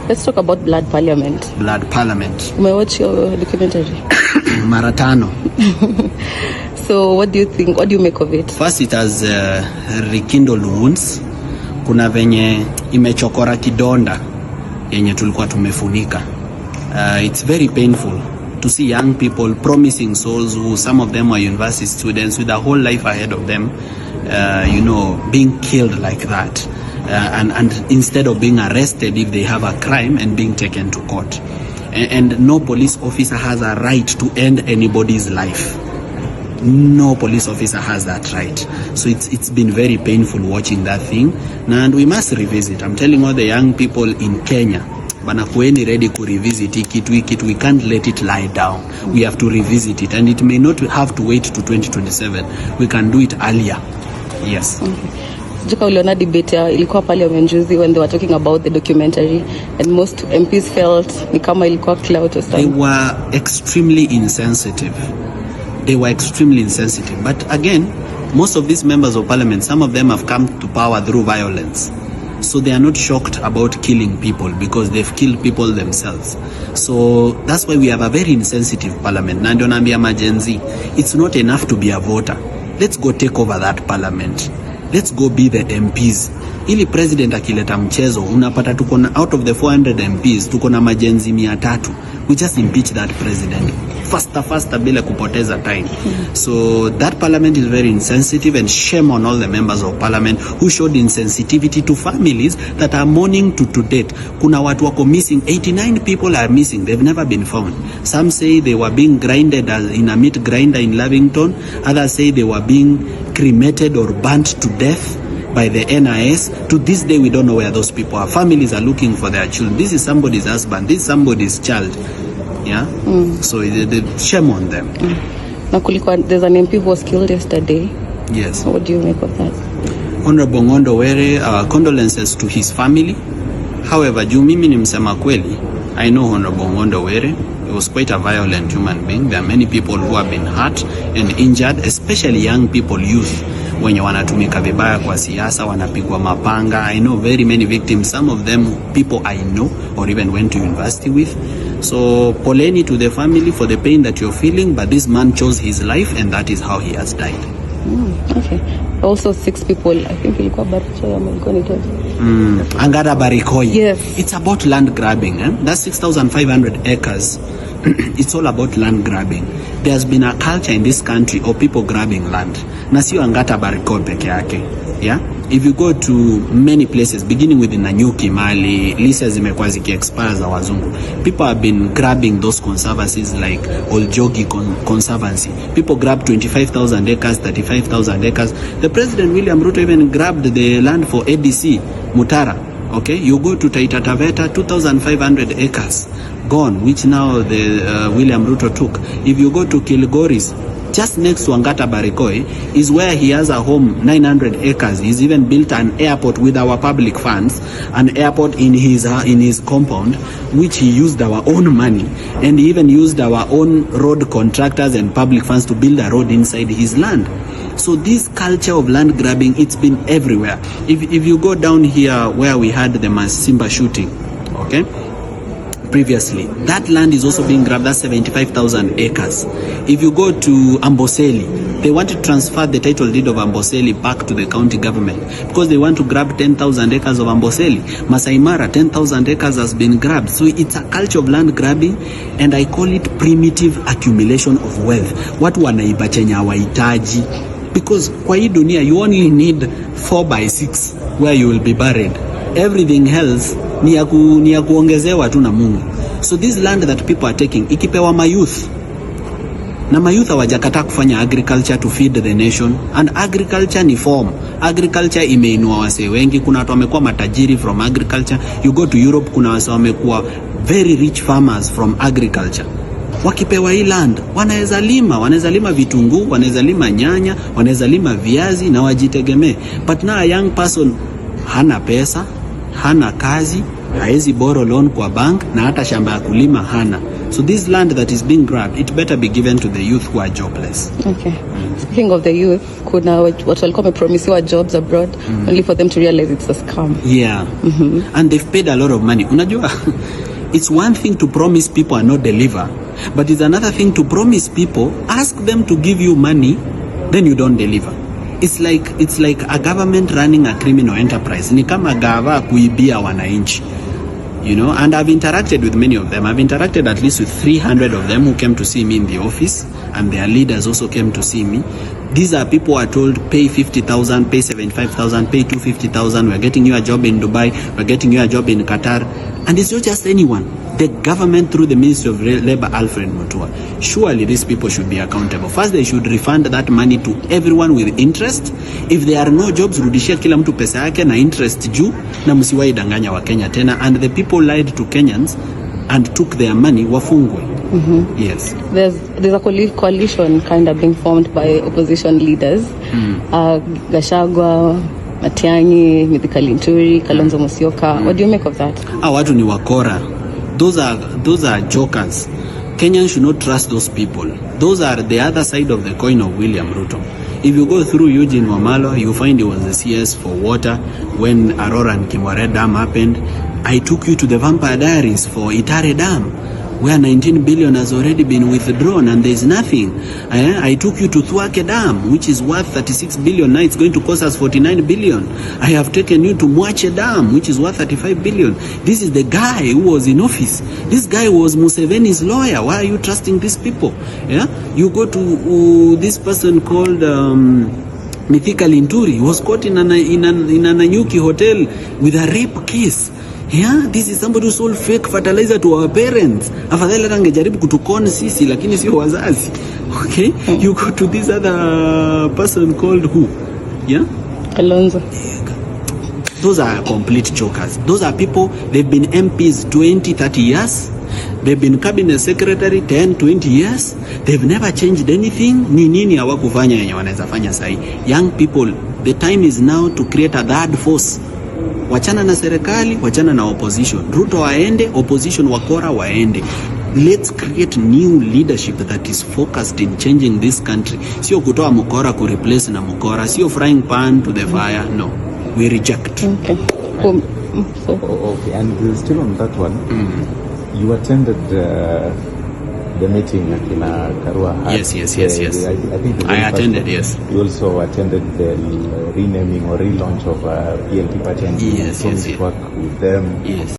Let's talk about Blood Parliament. Blood Parliament. Umewatch your documentary? Mara 5. So what do you think? What do you make of it? First, it has rekindled wounds. Kuna venye imechokora kidonda yenye tulikuwa tumefunika. It's very painful to see young people, promising souls, who some of them are university students with a whole life ahead of them, being killed like that. And instead of being arrested if they have a crime and being taken to court. And no police officer has a right to end anybody's life. No police officer has that right. So it's been very painful watching that thing. And we must revisit. I'm telling all the young people in Kenya, bana kueni ready to revisit it. We can't let it lie down. We have to revisit it. And it may not have to wait to 2027. We can do it earlier. Yes. Okay. Juka uliona debate ilikuwa parliament juzi when they were talking about the documentary, and most MPs felt ni kama ilikuwa clout or something. They were extremely insensitive. But again, most of these members of parliament, some of them have come to power through violence. So they are not shocked about killing people because they've killed people themselves. So that's why we have a very insensitive parliament. Na ndio naambia majenzi, it's not enough to be a voter. Let's go take over that parliament. Let's go be the MPs. Ili president akileta mchezo, unapata tuko na out of the 400 MPs, tuko na majenzi 300. We just impeach that president. Faster bila kupoteza time. So that parliament is very insensitive, and shame on all the members of parliament who showed insensitivity to families that are mourning to date. Kuna watu wako missing, 89 people are missing, they've never been found. Some say they were being grinded as in a meat grinder in Lavington. Others say they were being cremated or burnt to death by the NIS. To this day, we don't know where those people are. Families are looking for their children. This is somebody's husband. This is somebody's child. Yeah. So the shame on them. There's an MP who was killed yesterday. Yes. What do you make of that? Honorable Ngondo Were, our condolences to his family. However, juu mimi ni msema kweli, I know Honorable Ngondo Were. He was quite a violent human being. There are many people who have been hurt and injured, especially young people, youth, wenye wanatumika vibaya kwa siasa, wanapigwa mapanga. I know very many victims, some of them people I know or even went to university with. So poleni to the family for the pain that you're feeling, but this man chose his life and that is how he has died. Okay. Also 6 people, I think ilikuwa Barikoi Angara Barikoi. Yes. It's about land grabbing. That's 6,500 acres. It's all about land grabbing. There's been a culture in this country of people grabbing land. Na sio Angata Barikoi peke yake. Yeah? If you go to many places, beginning with Nanyuki, Mali, leases zimekuwa ziki-expire za wazungu. People have been grabbing those conservancies like Oljogi Conservancy. People grab 25,000 acres, 35,000 acres. The President William Ruto even grabbed the land for ADC, Mutara. Okay, you go to Taita Taveta, 2,500 acres gone, which now the William Ruto took. If you go to Kilgoris, just next to Angata Barikoi is where he has a home, 900 acres. He's even built an airport with our public funds, an airport in his compound, which he used our own money, and he even used our own road contractors and public funds to build a road inside his land. So this culture of land grabbing, it's been everywhere. If you go down here where we had the Masimba shooting, okay, previously, that land is also being grabbed. That's 75,000 acres. If you go to Amboseli, they want to transfer the title deed of Amboseli back to the county government because they want to grab 10,000 acres of Amboseli. Masai Mara, 10,000 acres has been grabbed. So it's a culture of land grabbing, and I call it primitive accumulation of wealth. Watu wanaiba chenye hawahitaji, because kwa hii dunia you only need 4/6 where you will be buried. Everything else ni ya kuongezewa tu na Mungu. So this land that people are taking, ikipewa mayouth, na mayouth hawajakata kufanya agriculture to feed the nation, and agriculture ni form. Agriculture imeinua wase wengi. Kuna watu wamekuwa matajiri from agriculture. You go to Europe, kuna wase wamekuwa very rich farmers from agriculture. Wakipewa hii land, wanaweza lima vitunguu, wanaweza lima nyanya, wanaweza lima viazi na wajitegemee. But now a young person hana pesa, hana kazi, haezi borrow loan kwa bank, na hata shamba ya kulima hana. So this land that is being grabbed, it better be given to the youth who are jobless. Okay. Speaking of the youth, kuna watu walikuwa wamepromisiwa jobs abroad only for them to realize it's a scam. Yeah. And they've paid a lot of money. Unajua, it's one thing to promise people and not deliver, but it's another thing to promise people, ask them to give you money, then you don't deliver. It's like a government running a criminal enterprise. Ni kama gava kuibia wananchi. You know, and I've interacted with many of them. I've interacted at least with 300 of them who came to see me in the office, and their leaders also came to see me. These are people who are told, pay 50,000, pay 75,000, pay 250,000. We're getting you a job in Dubai. We're getting you a job in Qatar. And it's not just anyone. The government through the Ministry of Labor, Alfred Mutua. Surely these people should be accountable. First, they should refund that money to everyone with interest. If there are no jobs, rudishia kila mtu pesa yake na interest juu, na msiwahi danganya wa Kenya tena. And the people lied to Kenyans and took their money, wafungwe. Yes. There's a coalition kind of being formed by opposition leaders. Gachagua, Matiangi, Thika, Kalonzo Musyoka. What do you make of that? Watu ni wakora. Those are jokers. Kenyans should not trust those people. Those are the other side of the coin of William Ruto. If you go through Eugene Wamalwa, you find he was the CS for water when Aurora and Kimware Dam happened. I took you to the Vampire Diaries for Itare Dam, where 19 billion has already been withdrawn and there's nothing. I took you to Thwake Dam, which is worth 36 billion. Now it's going to cost us 49 billion. I have taken you to Mwache Dam, which is worth 35 billion. This is the guy who was in office. This guy was Museveni's lawyer. Why are you trusting these people? Yeah, you go to this person called Mithika Linturi. He was caught in a Nanyuki hotel with a rape case. Yeah, this is somebody who sold fake fertilizer to our parents. Afadhali hata angejaribu kutukona sisi lakini sio wazazi. Okay? You go to this other person called who? Yeah? Kalonzo. Those are complete jokers. Those are people, they've been MPs 20, 30 years. They've been cabinet secretary 10, 20 years. They've never changed anything. Ni nini hawakufanya yenye wanaweza fanya sahi? Young people, the time is now to create a third force. Wachana na serikali, wachana na opposition. Ruto waende, opposition wakora waende. Let's create new leadership that is focused in changing this country. Sio kutoa mukora ku replace na mukora, sio frying pan to the fire. No, we reject. Okay. Okay, and still on that one, you attended the meeting at Karua. Yes. I think I attended, yes. You also attended the renaming or relaunch of PLP party and yes. work with them. Yes.